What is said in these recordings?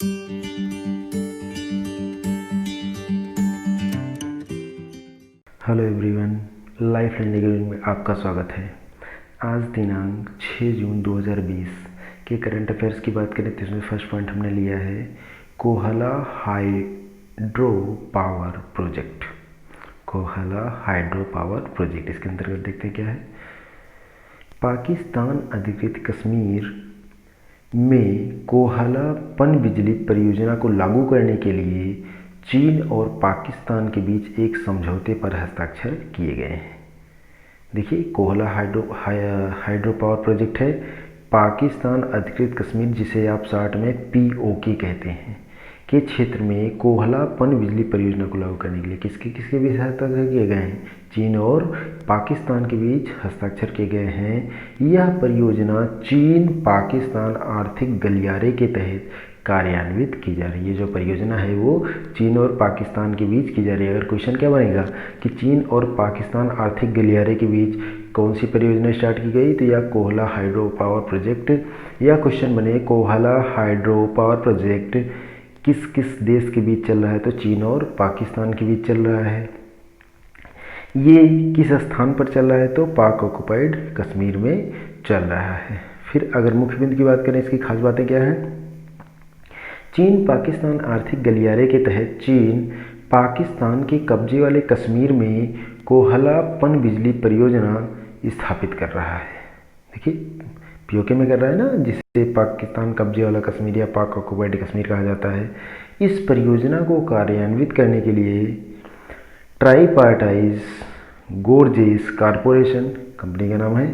Hello everyone, life learning academy में आपका स्वागत है। आज दिनांक 6 जून 2020 के करंट अफेयर्स की बात करें तो इसमें फर्स्ट पॉइंट हमने लिया है Kohala hydro power project. Kohala hydro power project, इसके अंतर्गत देखते हैं क्या है। पाकिस्तान अधिकृत कश्मीर में कोहला पनबिजली परियोजना को लागू करने के लिए चीन और पाकिस्तान के बीच एक समझौते पर हस्ताक्षर किए गए हैं। देखिए, कोहला हाइड्रो पावर प्रोजेक्ट है पाकिस्तान अधिकृत कश्मीर, जिसे आप शॉर्ट में POK कहते हैं, के क्षेत्र में कोहला पनबिजली परियोजना को लागू करने के लिए किसके बीच हस्ताक्षर किए गए हैं? चीन और पाकिस्तान के बीच हस्ताक्षर किए गए हैं। यह परियोजना चीन पाकिस्तान आर्थिक गलियारे के तहत कार्यान्वित की जा रही है। जो परियोजना है वो चीन और पाकिस्तान के बीच की जा रही है। अगर क्वेश्चन क्या बनेगा कि चीन और पाकिस्तान आर्थिक गलियारे के बीच कौन सी परियोजना स्टार्ट की गई, तो यह कोहला हाइड्रो पावर प्रोजेक्ट, या क्वेश्चन बने कोहला हाइड्रो पावर प्रोजेक्ट किस किस देश के बीच चल रहा है, तो चीन और पाकिस्तान के बीच चल रहा है। ये किस स्थान पर चल रहा है, तो पाक ऑक्युपाइड कश्मीर में चल रहा है। फिर अगर मुख्य बिंदु की बात करें, इसकी खास बातें क्या हैं। चीन पाकिस्तान आर्थिक गलियारे के तहत चीन पाकिस्तान के कब्जे वाले कश्मीर में कोहला पनबिजली परियोजना स्थापित कर रहा है। देखिए, POK में कर रहा है ना, जिसे पाकिस्तान कब्जे वाला कश्मीर या पाक ऑक्युपाइड कश्मीर कहा जाता है। इस परियोजना को कार्यान्वित करने के लिए ट्राईपार्टाइज गोर्जेस कॉरपोरेशन कंपनी का नाम है,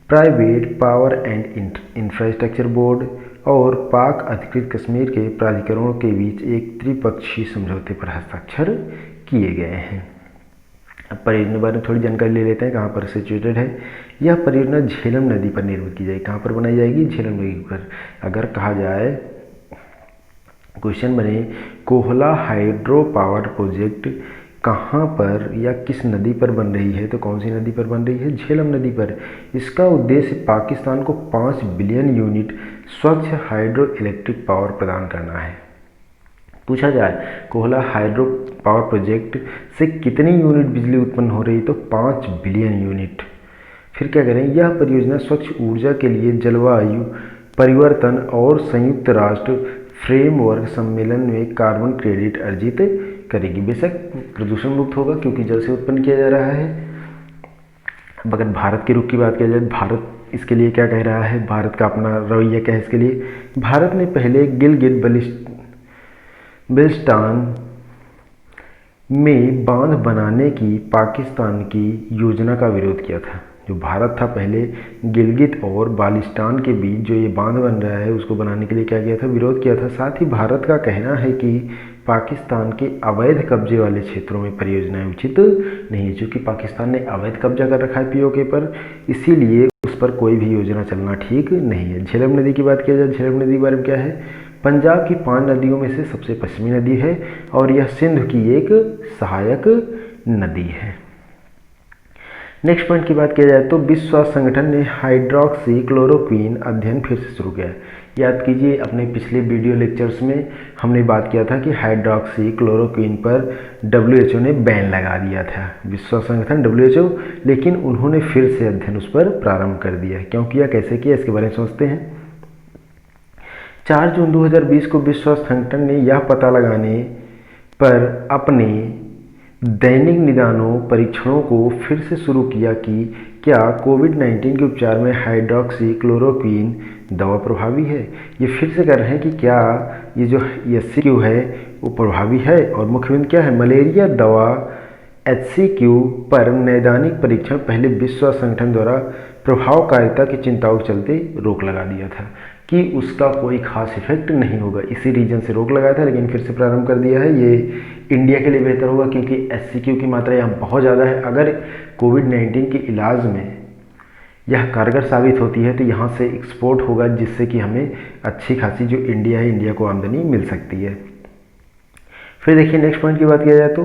private power and infrastructure board और पाक अधिकृत कश्मीर के प्राधिकरणों के बीच एक त्रिपक्षीय समझौते पर हस्ताक्षर किए गए हैं। अब परियोजना के बारे में थोड़ी जानकारी ले लेते हैं, कहाँ पर सिचुएटेड है। यह परियोजना झेलम नदी पर निर्मित की जाएगी। कहाँ पर बनाई जाएगी? झेलम नदी पर। अगर कहा जाए, क्वेश्चन बने कोहला हाइड्रो पावर प्रोजेक्ट कहाँ पर या किस नदी पर बन रही है, तो कौन सी नदी पर बन रही है? झेलम नदी पर। इसका उद्देश्य पाकिस्तान को 5 बिलियन यूनिट स्वच्छ हाइड्रो इलेक्ट्रिक पावर प्रदान करना है। पूछा जाए कोहला हाइड्रो पावर प्रोजेक्ट से कितनी यूनिट बिजली उत्पन्न हो रही, तो 5 बिलियन यूनिट। फिर क्या करें, यह परियोजना स्वच्छ ऊर्जा के लिए जलवायु परिवर्तन और संयुक्त राष्ट्र फ्रेमवर्क सम्मेलन में कार्बन क्रेडिट अर्जित करेगी। बेशक प्रदूषण मुक्त होगा क्योंकि जल से उत्पन्न किया जा रहा है। अब अगर भारत के रुख की बात किया जाए, भारत इसके लिए क्या कह रहा है, भारत का अपना रवैया क्या है इसके लिए। भारत ने पहले गिलगित बिल्टिस्तान में बांध बनाने की पाकिस्तान की योजना का विरोध किया था। जो भारत था पहले गिलगित और बाल्टिस्तान के बीच जो ये बांध बन रहा है उसको बनाने के लिए क्या किया था? विरोध किया था। साथ ही भारत का कहना है कि पाकिस्तान के अवैध कब्जे वाले क्षेत्रों में परियोजनाएं उचित नहीं है। चूँकि पाकिस्तान ने अवैध कब्जा कर रखा है POK पर, इसीलिए उस पर कोई भी योजना चलना ठीक नहीं है। झेलम नदी की बात किया जाए, झेलम नदी के बारे में क्या है? पंजाब की 5 नदियों में से सबसे पश्चिमी नदी है और यह सिंध की एक सहायक नदी है। नेक्स्ट पॉइंट की बात किया जाए तो विश्व स्वास्थ्य संगठन ने हाइड्रोक्सी क्लोरोक्वीन अध्ययन फिर से शुरू किया है। याद कीजिए, अपने पिछले वीडियो लेक्चर्स में हमने बात किया था कि हाइड्रोक्सी क्लोरोक्वीन पर WHO ने बैन लगा दिया था, विश्व स्वास्थ्य संगठन WHO, लेकिन उन्होंने फिर से अध्ययन उस पर प्रारंभ कर दिया। क्यों किया, कैसे किया, इसके बारे में समझते हैं। 4 जून 2020 को विश्व स्वास्थ्य संगठन ने यह पता लगाने पर अपने दैनिक निदानों परीक्षणों को फिर से शुरू किया कि क्या कोविड-19 के उपचार में हाइड्रोक्सी क्लोरोक्वीन दवा प्रभावी है। ये फिर से कर रहे हैं कि क्या ये जो HCQ है वो प्रभावी है। और मुख्य बिंदु क्या है, मलेरिया दवा HCQ पर नैदानिक परीक्षण पहले विश्व स्वास्थ्य संगठन द्वारा प्रभावकारिता की चिंताओं के चलते रोक लगा दिया था कि उसका कोई खास इफेक्ट नहीं होगा। इसी रीजन से रोक लगाया था, लेकिन फिर से प्रारंभ कर दिया है। ये इंडिया के लिए बेहतर होगा क्योंकि HCQ की मात्रा यहाँ बहुत ज़्यादा है। अगर कोविड-19 के इलाज में यह कारगर साबित होती है तो यहाँ से एक्सपोर्ट होगा, जिससे कि हमें अच्छी खासी जो इंडिया है, इंडिया को आमदनी मिल सकती है। फिर देखिए, नेक्स्ट पॉइंट की बात किया जाए तो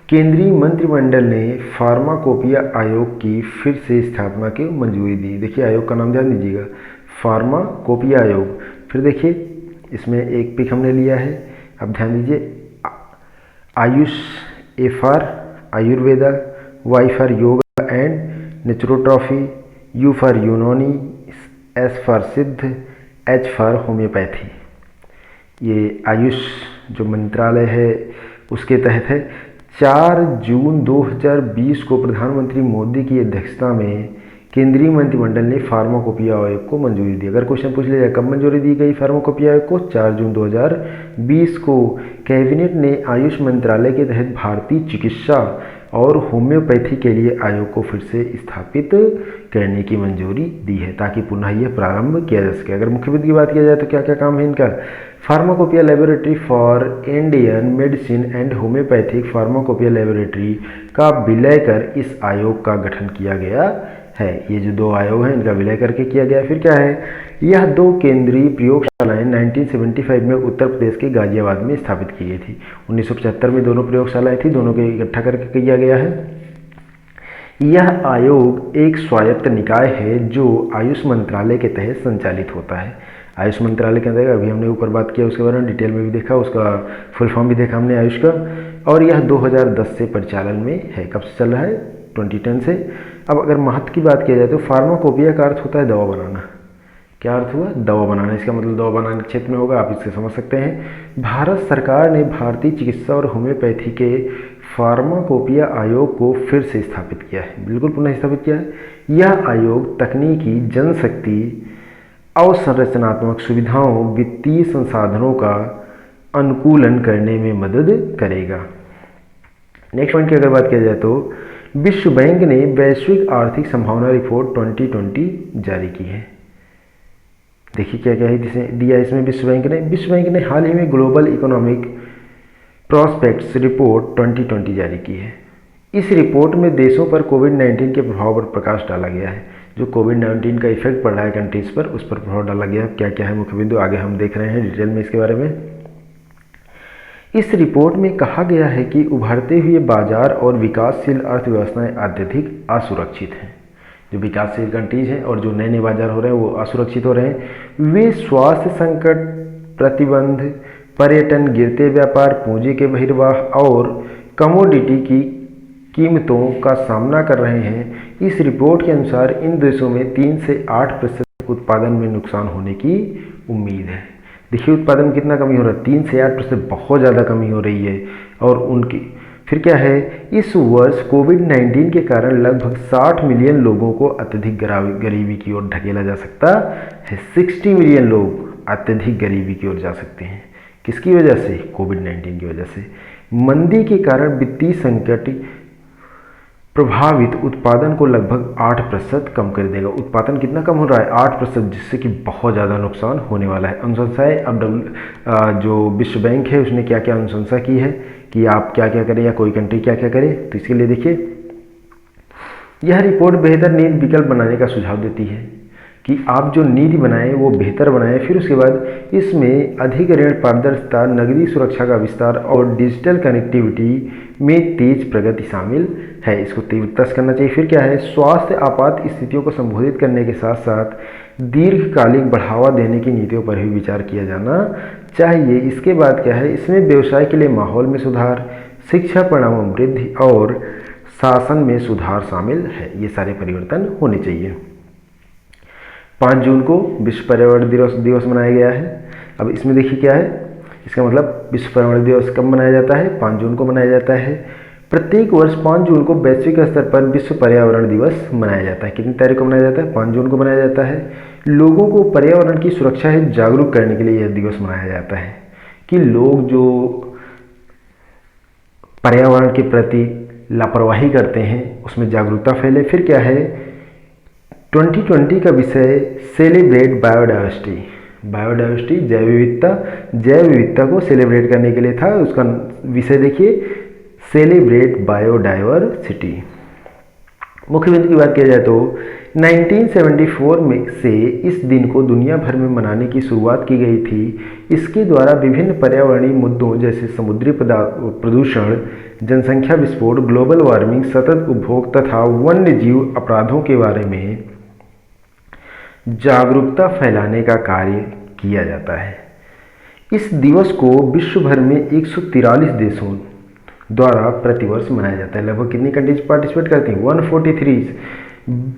केंद्रीय मंत्रिमंडल ने फार्माकोपिया आयोग की फिर से स्थापना की मंजूरी दी। देखिए, आयोग का नाम ध्यान दीजिएगा, फार्माकोपिया आयोग। फिर देखिए, इसमें एक पिक हमने लिया है, अब ध्यान दीजिए। AYUSH, A for Ayurveda, Y for yoga and naturopathy, U for Unani, S for Siddha, H for homoeopathy. ये आयुष जो मंत्रालय है उसके तहत है। 4 जून 2020 को प्रधानमंत्री मोदी की अध्यक्षता में केंद्रीय मंत्रिमंडल ने फार्माकोपिया आयोग को मंजूरी दी। अगर क्वेश्चन पूछ लिया जाए कब मंजूरी दी गई फार्माकोपिया आयोग को, 4 जून 2020 को कैबिनेट ने आयुष मंत्रालय के तहत भारतीय चिकित्सा और होम्योपैथी के लिए आयोग को फिर से स्थापित करने की मंजूरी दी है, ताकि पुनः यह प्रारंभ किया जा सके। अगर मुख्य विधि की बात किया जाए तो क्या क्या काम है इनका? Pharmacopoeia laboratory for Indian medicine and homeopathic pharmacopoeia laboratory का विलय कर इस आयोग का गठन किया गया है। ये जो 2 आयोग हैं इनका विलय करके किया गया। फिर क्या है? यह 2 केंद्रीय प्रयोगशालाएं 1975 में उत्तर प्रदेश के गाजियाबाद में स्थापित की गई थी। 1975 में दोनों प्रयोगशालाएं थी, दोनों को इकट्ठा करके किया गया है। यह आयोग एक स्वायत्त निकाय है जो आयुष मंत्रालय के तहत संचालित होता है। आयुष मंत्रालय के अंतर्गत अभी हमने ऊपर बात किया, उसके बारे में डिटेल में भी देखा, उसका फुल फॉर्म भी देखा हमने आयुष का, और यह 2010 से परिचालन में है। कब से चल रहा है? 2010 से। अब अगर महत्व की बात किया जाए तो फार्माकोपिया का अर्थ होता है दवा बनाना। क्या अर्थ हुआ? दवा बनाना। इसका मतलब दवा बनाने के क्षेत्र में होगा, आप इससे समझ सकते हैं। भारत सरकार ने भारतीय चिकित्सा और होम्योपैथी के फार्माकोपिया आयोग को फिर से स्थापित किया है, बिल्कुल पुनः स्थापित किया है। यह आयोग तकनीकी, जनशक्ति, अवसंरचनात्मक सुविधाओं, वित्तीय संसाधनों का अनुकूलन करने में मदद करेगा। नेक्स्ट पॉइंट की अगर बात किया जाए तो विश्व बैंक ने वैश्विक आर्थिक संभावना रिपोर्ट 2020 जारी की है। देखिए क्या क्या है जिसे दिया इसमें विश्व बैंक ने हाल ही में ग्लोबल इकोनॉमिक प्रॉस्पेक्ट्स रिपोर्ट 2020 जारी की है। इस रिपोर्ट में देशों पर कोविड-19 के प्रभाव पर प्रकाश डाला गया है। जो कोविड-19 का इफेक्ट पड़ रहा है कंट्रीज पर, उस पर प्रभाव डाला गया है। क्या क्या है मुख्य बिंदु आगे हम देख रहे हैं डिटेल में इसके बारे में। इस रिपोर्ट में कहा गया है कि उभरते हुए बाजार और विकासशील अर्थव्यवस्थाएं अत्यधिक असुरक्षित हैं। जो विकासशील कंट्रीज हैं और जो नए नए बाजार हो रहे हैं वो असुरक्षित हो रहे हैं। वे स्वास्थ्य संकट, प्रतिबंध, पर्यटन, गिरते व्यापार, पूंजी के बहिर्वाह और कमोडिटी की कीमतों का सामना कर रहे हैं। इस रिपोर्ट के अनुसार इन देशों में 3 से 8% उत्पादन में नुकसान होने की उम्मीद है। देखिए उत्पादन में कितना कमी हो रहा है? 3 से 8% बहुत ज़्यादा कमी हो रही है। और उनकी फिर क्या है? इस वर्ष कोविड-19 के कारण लगभग 60 मिलियन लोगों को अत्यधिक गरीबी की ओर ढकेला जा सकता है। 60 मिलियन लोग अत्यधिक गरीबी की ओर जा सकते हैं। किसकी वजह से? कोविड-19 की वजह से। मंदी के कारण वित्तीय संकट प्रभावित उत्पादन को लगभग 8% कम कर देगा। उत्पादन कितना कम हो रहा है? 8%, जिससे कि बहुत ज़्यादा नुकसान होने वाला है। अनुशंसाएं अब जो विश्व बैंक है उसने क्या क्या अनुशंसा की है कि आप क्या क्या करें या कोई कंट्री क्या क्या करे, तो इसके लिए देखिए यह रिपोर्ट बेहतर नीति विकल्प बनाने का सुझाव देती है कि आप जो नीति बनाएं वो बेहतर बनाएं। फिर उसके बाद इसमें अधिक ऋण पारदर्शिता, नकदी सुरक्षा का विस्तार और डिजिटल कनेक्टिविटी में तेज प्रगति शामिल है। इसको तीव्रता से करना चाहिए। फिर क्या है? स्वास्थ्य आपात स्थितियों को संबोधित करने के साथ साथ दीर्घकालिक बढ़ावा देने की नीतियों पर भी विचार किया जाना चाहिए। इसके बाद क्या है? इसमें व्यवसाय के लिए माहौल में सुधार, शिक्षा परिणामों में वृद्धि और शासन में सुधार शामिल है। ये सारे परिवर्तन होने चाहिए। 5 जून को विश्व पर्यावरण दिवस मनाया गया है। अब इसमें देखिए क्या है इसका मतलब, विश्व पर्यावरण दिवस कब मनाया जाता है? 5 जून को मनाया जाता है। प्रत्येक वर्ष 5 जून को वैश्विक स्तर पर विश्व पर्यावरण दिवस मनाया जाता है। कितनी तारीख को मनाया जाता है? 5 जून को मनाया जाता है। लोगों को पर्यावरण की सुरक्षा हेतु जागरूक करने के लिए यह दिवस मनाया जाता है कि लोग जो पर्यावरण के प्रति लापरवाही करते हैं उसमें जागरूकता फैले। फिर क्या है? 2020 का विषय सेलिब्रेट बायोडाइवर्सिटी। बायोडाइवर्सिटी जैव विविधता को सेलिब्रेट करने के लिए था। उसका विषय देखिए सेलिब्रेट बायोडाइवर्सिटी। मुख्य बिंदु की बात किया जाए तो 1974 में से इस दिन को दुनिया भर में मनाने की शुरुआत की गई थी। इसके द्वारा विभिन्न पर्यावरणीय मुद्दों जैसे समुद्री प्रदूषण, जनसंख्या विस्फोट, ग्लोबल वार्मिंग, सतत उपभोग तथा वन्य जीव अपराधों के बारे में जागरूकता फैलाने का कार्य किया जाता है। इस दिवस को विश्व भर में 143 देशों द्वारा प्रतिवर्ष मनाया जाता है। लगभग कितनी कंट्रीज पार्टिसिपेट करती हैं? 143।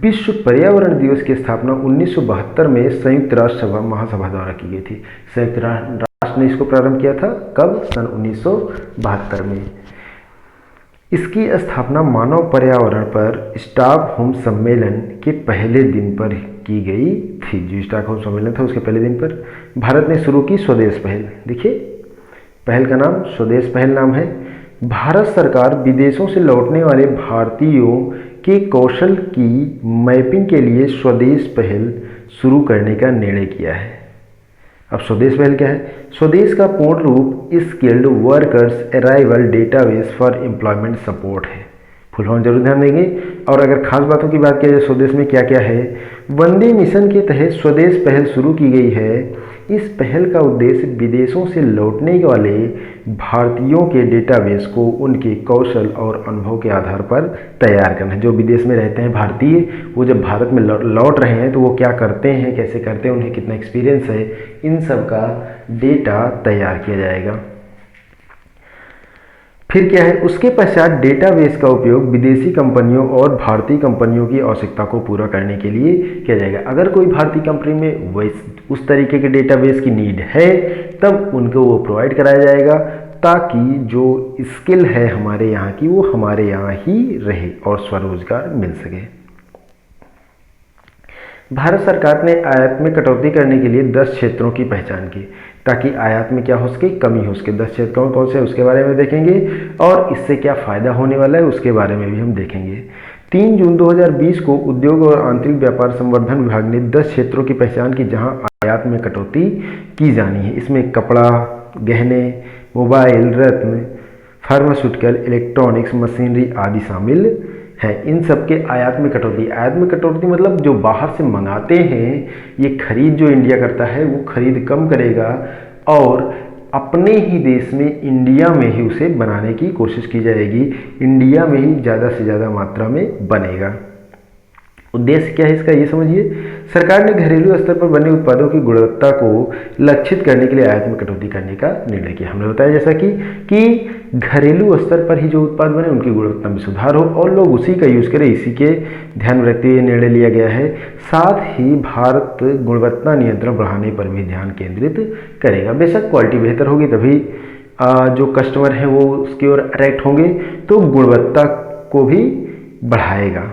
विश्व पर्यावरण दिवस की स्थापना 1972 में संयुक्त राष्ट्र महासभा द्वारा की गई थी। संयुक्त राष्ट्र ने इसको प्रारंभ किया था कब? सन 1972 में। इसकी स्थापना मानव पर्यावरण पर स्टॉकहोम सम्मेलन के पहले दिन पर की गई थी। जो स्टॉकहोम सम्मेलन था उसके पहले दिन पर भारत ने शुरू की स्वदेश पहल। देखिए, पहल का नाम स्वदेश पहल नाम है। भारत सरकार विदेशों से लौटने वाले भारतीयों के कौशल की मैपिंग के लिए स्वदेश पहल शुरू करने का निर्णय किया है। अब स्वदेश पहल क्या है? स्वदेश का पूर्ण रूप skilled workers arrival database for employment support है। फुल फॉर्म जरूर ध्यान देंगे। और अगर खास बातों की बात की जाए स्वदेश में क्या क्या है, वंदे मिशन के तहत स्वदेश पहल शुरू की गई है। इस पहल का उद्देश्य विदेशों से लौटने वाले भारतीयों के डेटाबेस को उनके कौशल और अनुभव के आधार पर तैयार करना है। जो विदेश में रहते हैं भारतीय, वो जब भारत में लौट रहे हैं तो वो क्या करते हैं, कैसे करते हैं, उन्हें कितना एक्सपीरियंस है, इन सब का डेटा तैयार किया जाएगा। फिर क्या है? उसके पश्चात डेटाबेस का उपयोग विदेशी कंपनियों और भारतीय कंपनियों की आवश्यकता को पूरा करने के लिए किया जाएगा। अगर कोई भारतीय कंपनी में उस तरीके के डेटाबेस की नीड है तब उनको वो प्रोवाइड कराया जाएगा, ताकि जो स्किल है हमारे यहाँ की वो हमारे यहाँ ही रहे और स्वरोजगार मिल सके। भारत सरकार ने आयात में कटौती करने के लिए 10 क्षेत्रों की पहचान की, ताकि आयात में क्या हो सके? कमी हो सके। 10 क्षेत्र कौन से उसके बारे में देखेंगे और इससे क्या फ़ायदा होने वाला है उसके बारे में भी हम देखेंगे। 3 जून 2020 को उद्योग और आंतरिक व्यापार संवर्धन विभाग ने 10 क्षेत्रों की पहचान की जहां आयात में कटौती की जानी है। इसमें कपड़ा, गहने, मोबाइल, रत्न, फार्मास्यूटिकल, इलेक्ट्रॉनिक्स, मशीनरी आदि शामिल है। इन सब के आयात में कटौती। आयात में कटौती मतलब जो बाहर से मंगाते हैं, ये खरीद जो इंडिया करता है वो खरीद कम करेगा और अपने ही देश में इंडिया में ही उसे बनाने की कोशिश की जाएगी। इंडिया में ही ज़्यादा से ज़्यादा मात्रा में बनेगा। उद्देश्य क्या है इसका, ये समझिए। सरकार ने घरेलू स्तर पर बने उत्पादों की गुणवत्ता को लक्षित करने के लिए आयात में कटौती करने का निर्णय किया। हमने बताया जैसा कि घरेलू स्तर पर ही जो उत्पाद बने उनकी गुणवत्ता में सुधार हो और लोग उसी का यूज़ करें, इसी के ध्यान में रखते हुए निर्णय लिया गया है। साथ ही भारत गुणवत्ता नियंत्रण बढ़ाने पर भी ध्यान केंद्रित करेगा। बेशक क्वालिटी बेहतर होगी तभी जो कस्टमर हैं वो उसकी ओर अट्रैक्ट होंगे, तो गुणवत्ता को भी बढ़ाएगा।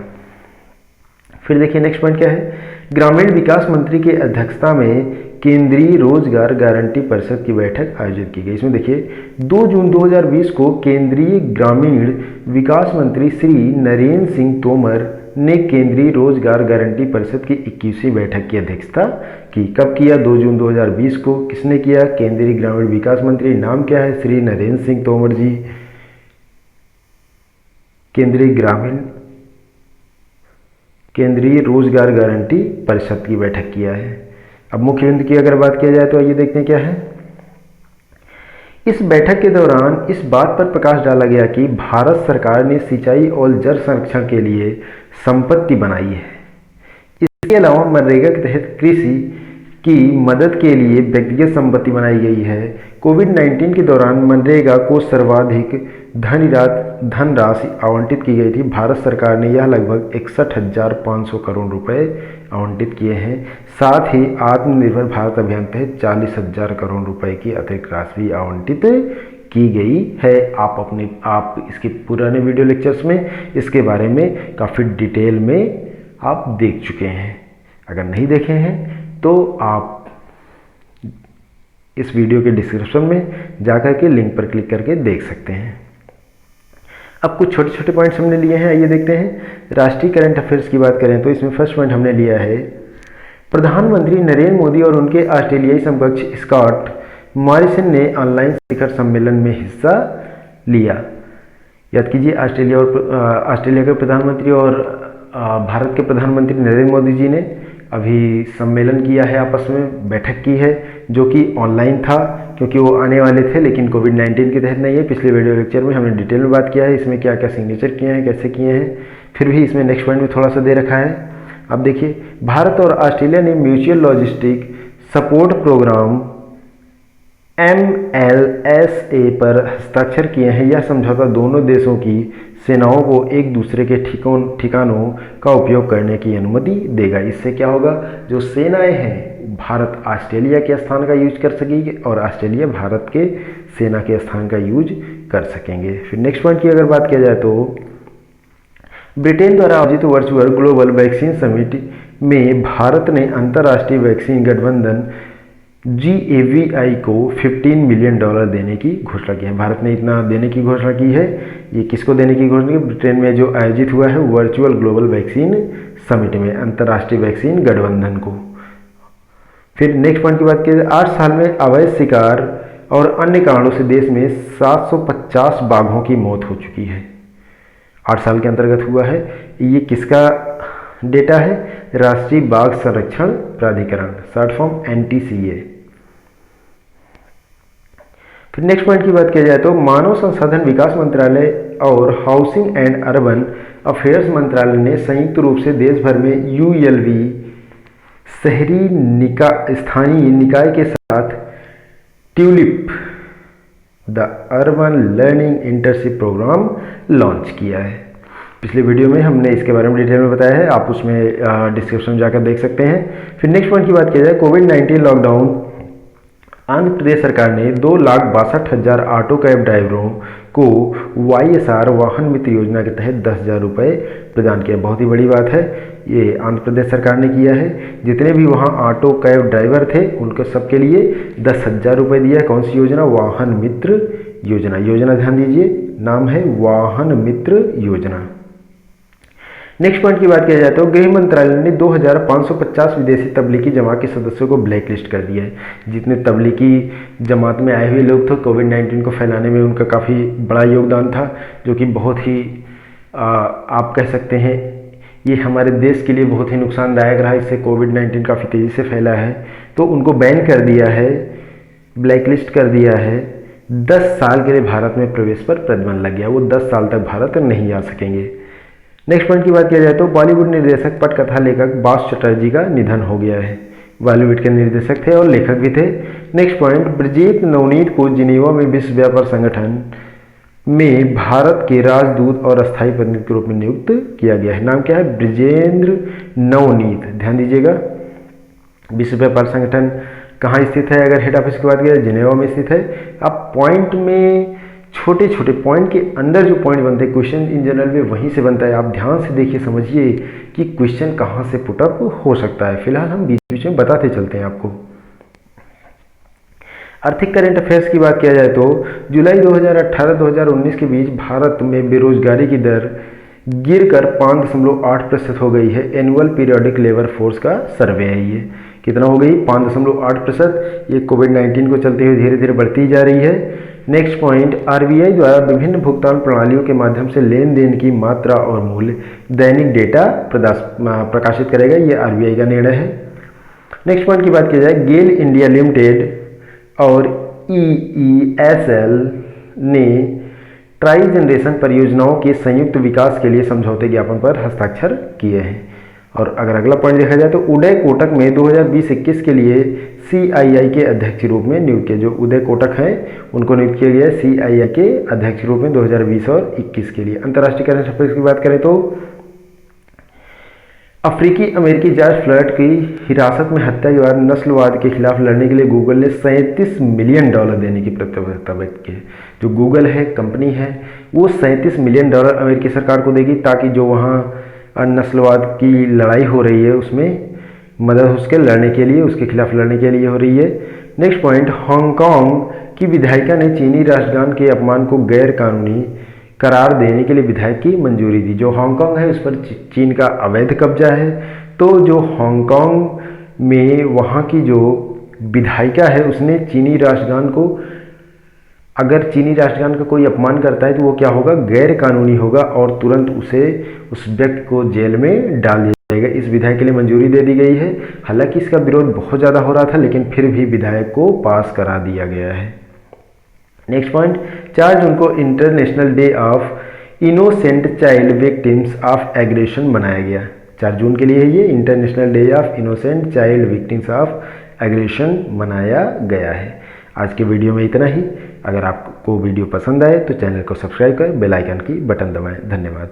फिर देखिए नेक्स्ट पॉइंट क्या है। ग्रामीण विकास मंत्री की अध्यक्षता में केंद्रीय रोजगार गारंटी परिषद की बैठक आयोजित की गई। इसमें देखिए 2 जून 2020 को केंद्रीय ग्रामीण विकास मंत्री श्री नरेंद्र सिंह तोमर ने केंद्रीय रोजगार गारंटी परिषद की 21वीं बैठक की अध्यक्षता की। कब किया? 2 जून 2020 को। किसने किया? केंद्रीय ग्रामीण विकास मंत्री। नाम क्या है? श्री नरेंद्र सिंह तोमर जी। केंद्रीय रोजगार गारंटी परिषद की बैठक किया है। अब मुख्य बिंदु की अगर बात किया जाए तो आइए देखते हैं क्या है। इस बैठक के दौरान इस बात पर प्रकाश डाला गया कि भारत सरकार ने सिंचाई और जल संरक्षण के लिए संपत्ति बनाई है। इसके अलावा मनरेगा के तहत कृषि की मदद के लिए व्यक्तिगत संपत्ति बनाई गई है। कोविड-19 के दौरान मनरेगा को सर्वाधिक धनराशि आवंटित की गई थी। भारत सरकार ने यह लगभग 61,500 करोड़ रुपए आवंटित किए हैं। साथ ही आत्मनिर्भर भारत अभियान तहत 40,000 करोड़ रुपए की अतिरिक्त राशि भी आवंटित की गई है। आप इसके पुराने वीडियो लेक्चर्स में इसके बारे में काफ़ी डिटेल में आप देख चुके हैं। अगर नहीं देखे हैं तो आप इस वीडियो के डिस्क्रिप्शन में जाकर के लिंक पर क्लिक करके देख सकते हैं। अब कुछ छोटे छोटे पॉइंट्स हमने लिए हैं, आइए देखते हैं। राष्ट्रीय करंट अफेयर्स की बात करें तो इसमें फर्स्ट पॉइंट हमने लिया है, प्रधानमंत्री नरेंद्र मोदी और उनके ऑस्ट्रेलियाई समकक्ष स्कॉट मॉरिसन ने ऑनलाइन शिखर सम्मेलन में हिस्सा लिया। याद कीजिए, ऑस्ट्रेलिया के प्रधानमंत्री और भारत के प्रधानमंत्री नरेंद्र मोदी जी ने अभी सम्मेलन किया है, आपस में बैठक की है, जो कि ऑनलाइन था क्योंकि वो आने वाले थे, लेकिन कोविड-19 के तहत नहीं है। पिछले वीडियो लेक्चर में हमने डिटेल में बात किया है इसमें क्या क्या सिग्नेचर किए हैं, कैसे किए हैं। फिर भी इसमें नेक्स्ट पॉइंट में थोड़ा सा दे रखा है। अब देखिए, भारत और ऑस्ट्रेलिया ने mutual logistic support program MLSA पर हस्ताक्षर किए हैं। यह समझौता दोनों देशों की सेनाओं को एक दूसरे के ठिकानों का उपयोग करने की अनुमति देगा। इससे क्या होगा, जो सेनाएं हैं भारत ऑस्ट्रेलिया के स्थान का यूज कर सकेगी और ऑस्ट्रेलिया भारत के सेना के स्थान का यूज कर सकेंगे। फिर नेक्स्ट पॉइंट की अगर बात किया जाए तो ब्रिटेन द्वारा आयोजित वर्चुअल ग्लोबल वैक्सीन समिट में भारत ने अंतर्राष्ट्रीय वैक्सीन गठबंधन GAVI को $15 मिलियन देने की घोषणा की है। भारत ने इतना देने की घोषणा की है। ये किसको देने की घोषणा की? ब्रिटेन में जो आयोजित हुआ है वर्चुअल ग्लोबल वैक्सीन समिट में, अंतर्राष्ट्रीय वैक्सीन गठबंधन को। फिर नेक्स्ट पॉइंट की बात की जाए, 8 साल में अवैध शिकार और अन्य कारणों से देश में 750 बाघों की मौत हो चुकी है। 8 साल के अंतर्गत हुआ है। ये किसका डेटा है? राष्ट्रीय बाघ संरक्षण प्राधिकरण, शॉर्ट फॉर्म NTCA। फिर नेक्स्ट पॉइंट की बात किया जाए तो मानव संसाधन विकास मंत्रालय और हाउसिंग एंड अर्बन अफेयर्स मंत्रालय ने संयुक्त रूप से देश भर में ULV शहरी स्थानीय निकाय के साथ TULIP the urban learning internship program launch किया है। पिछले वीडियो में हमने इसके बारे में डिटेल में बताया है, आप उसमें डिस्क्रिप्शन में जाकर देख सकते हैं। फिर नेक्स्ट पॉइंट की बात की जाए, कोविड-19 लॉकडाउन, आंध्र प्रदेश सरकार ने 2,62,000 ऑटो कैब ड्राइवरों को YSR वाहन मित्र योजना के तहत 10,000 रुपये प्रदान किया। बहुत ही बड़ी बात है, ये आंध्र प्रदेश सरकार ने किया है। जितने भी वहाँ ऑटो कैब ड्राइवर थे उनको सबके लिए 10,000 रुपये दिया है। कौन सी योजना? वाहन मित्र योजना। योजना ध्यान दीजिए, नाम है वाहन मित्र योजना। नेक्स्ट पॉइंट की बात किया जाए तो गृह मंत्रालय ने 2,550 विदेशी तबलीगी जमात के सदस्यों को ब्लैक लिस्ट कर दिया है। जितने तबलीगी जमात में आए हुए लोग थे, कोविड-19 को फैलाने में उनका काफ़ी बड़ा योगदान था, जो कि बहुत ही आप कह सकते हैं ये हमारे देश के लिए बहुत ही नुकसानदायक रहा। इससे कोविड-19 काफ़ी तेज़ी से फैला है, तो उनको बैन कर दिया है, ब्लैक लिस्ट कर दिया है। 10 साल के लिए भारत में प्रवेश पर प्रतिबंध लग गया, वो 10 साल तक भारत नहीं आ सकेंगे। नेक्स्ट पॉइंट की बात किया जाए तो बॉलीवुड निर्देशक पटकथा लेखक बास चटर्जी का निधन हो गया है। बॉलीवुड के निर्देशक थे और लेखक भी थे। नेक्स्ट पॉइंट, ब्रिजेंद्र नवनीत को जिनेवा में विश्व व्यापार संगठन में भारत के राजदूत और अस्थायी प्रतिनिधि के रूप में नियुक्त किया गया है। नाम क्या है? ब्रिजेंद्र नवनीत। ध्यान दीजिएगा, विश्व व्यापार संगठन कहाँ स्थित है? अगर हेड ऑफिस की बात करें जिनेवा में स्थित है। आप पॉइंट में छोटे छोटे पॉइंट के अंदर जो पॉइंट बनते हैं क्वेश्चन इन जनरल में वहीं से बनता है। आप ध्यान से देखिए, समझिए कि क्वेश्चन कहाँ से पुटअप हो सकता है। फिलहाल हम बीच बीच में बताते चलते हैं आपको। आर्थिक करंट अफेयर्स की बात किया जाए तो जुलाई 2018-2019 के बीच भारत में बेरोजगारी की दर गिरकर 5.8% हो गई है। एनुअल पीरियोडिक लेबर फोर्स का सर्वे है ये। कितना हो गई? 5.8%। ये कोविड-19 को चलते हुए धीरे धीरे बढ़ती जा रही है। नेक्स्ट पॉइंट, RBI द्वारा विभिन्न भुगतान प्रणालियों के माध्यम से लेन देन की मात्रा और मूल्य दैनिक डेटा प्रकाशित करेगा। ये RBI का निर्णय है। नेक्स्ट पॉइंट की बात की जाए, गेल इंडिया लिमिटेड और EESL ने ट्राई जनरेशन परियोजनाओं के संयुक्त विकास के लिए समझौते ज्ञापन पर हस्ताक्षर किए हैं। और अगर अगला पॉइंट देखा जाए तो उदय कोटक में 2020-21 के लिए CII के अध्यक्ष रूप में नियुक्त किया। जो उदय कोटक हैं उनको नियुक्त किया गया है CII के अध्यक्ष रूप में 2020 और 21 के लिए। अंतर्राष्ट्रीय करंट अफेयर्स की बात करें तो अफ्रीकी अमेरिकी जॉर्ज फ्लॉयड की हिरासत में हत्या के बाद नस्लवाद के खिलाफ लड़ने के लिए गूगल ने $37 मिलियन देने की प्रतिबद्धता व्यक्त की है। जो गूगल है, कंपनी है, वो $37 मिलियन अमेरिकी सरकार को देगी ताकि जो वहाँ नस्लवाद की लड़ाई हो रही है उसमें मदद उसके लड़ने के लिए, उसके खिलाफ लड़ने के लिए हो रही है। नेक्स्ट पॉइंट, हांगकांग की विधायिका ने चीनी राष्ट्रगान के अपमान को गैर कानूनी करार देने के लिए विधायक की मंजूरी दी। जो हांगकांग है उस पर चीन का अवैध कब्जा है, तो जो हांगकांग में वहाँ की जो विधायिका है उसने चीनी राष्ट्रगान को, अगर चीनी राष्ट्रगान का कोई अपमान करता है तो वो क्या होगा? गैर कानूनी होगा और तुरंत उसे, उस व्यक्ति को जेल में डाल दिया जाएगा। इस विधायक के लिए मंजूरी दे दी गई है। हालांकि इसका विरोध बहुत ज़्यादा हो रहा था, लेकिन फिर भी विधायक को पास करा दिया गया है। नेक्स्ट पॉइंट, 4 जून को international day of innocent child victims of aggression मनाया गया। 4 जून के लिए ये international day of innocent child victims of aggression मनाया गया है। आज के वीडियो में इतना ही। अगर आपको वीडियो पसंद आए तो चैनल को सब्सक्राइब करें, बेल आइकन की बटन दबाएं। धन्यवाद।